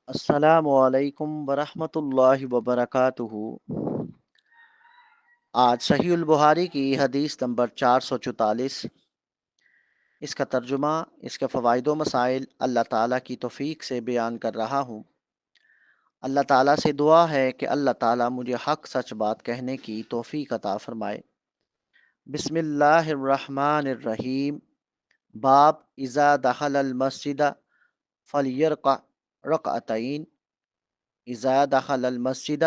السلام علیکم ورحمۃ اللہ وبرکاتہ۔ آج صحیح البخاری کی حدیث نمبر 444، اس کا ترجمہ، اس کے فوائد و مسائل اللہ تعالیٰ کی توفیق سے بیان کر رہا ہوں۔ اللہ تعالیٰ سے دعا ہے کہ اللہ تعالیٰ مجھے حق سچ بات کہنے کی توفیق عطا فرمائے۔ بسم اللہ الرحمن الرحیم۔ باب اذا دخل المسجد فلیرکع رکعتین۔ اذا دخل المسجد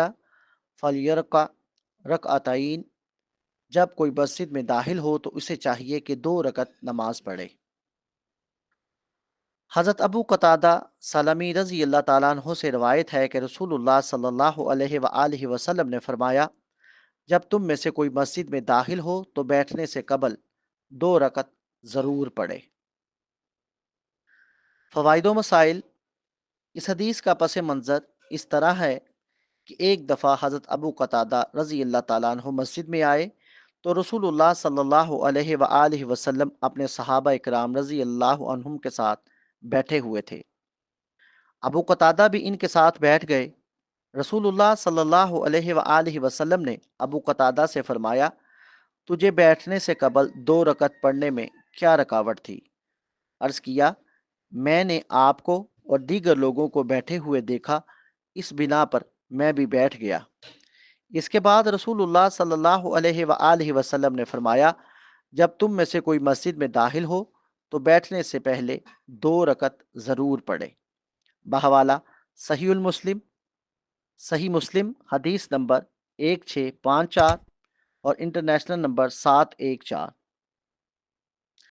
فلیرکع رکعتین، جب کوئی مسجد میں داخل ہو تو اسے چاہیے کہ 2 رکعت نماز پڑھے۔ حضرت ابو قتادہ سلمی رضی اللہ تعالیٰ عنہ سے روایت ہے کہ رسول اللہ صلی اللہ علیہ وآلہ وسلم نے فرمایا، جب تم میں سے کوئی مسجد میں داخل ہو تو بیٹھنے سے قبل 2 رکعت ضرور پڑھے۔ فوائد و مسائل۔ اس حدیث کا پس منظر اس طرح ہے کہ ایک دفعہ حضرت ابو قتادہ رضی اللہ تعالیٰ عنہ مسجد میں آئے تو رسول اللہ صلی اللہ علیہ وآلہ وسلم اپنے صحابہ اکرام رضی اللہ عنہم کے ساتھ بیٹھے ہوئے تھے۔ ابو قتادہ بھی ان کے ساتھ بیٹھ گئے۔ رسول اللہ صلی اللہ علیہ وآلہ وسلم نے ابو قتادہ سے فرمایا، تجھے بیٹھنے سے قبل 2 رکعت پڑھنے میں کیا رکاوٹ تھی؟ عرض کیا، میں نے آپ کو اور دیگر لوگوں کو بیٹھے ہوئے دیکھا، اس بنا پر میں بھی بیٹھ گیا۔ اس کے بعد رسول اللہ صلی اللہ علیہ وآلہ وسلم نے فرمایا، جب تم میں سے کوئی مسجد میں داخل ہو تو بیٹھنے سے پہلے 2 رکعت ضرور پڑھے۔ بحوالہ صحیح مسلم حدیث نمبر 1654 اور انٹرنیشنل نمبر 714۔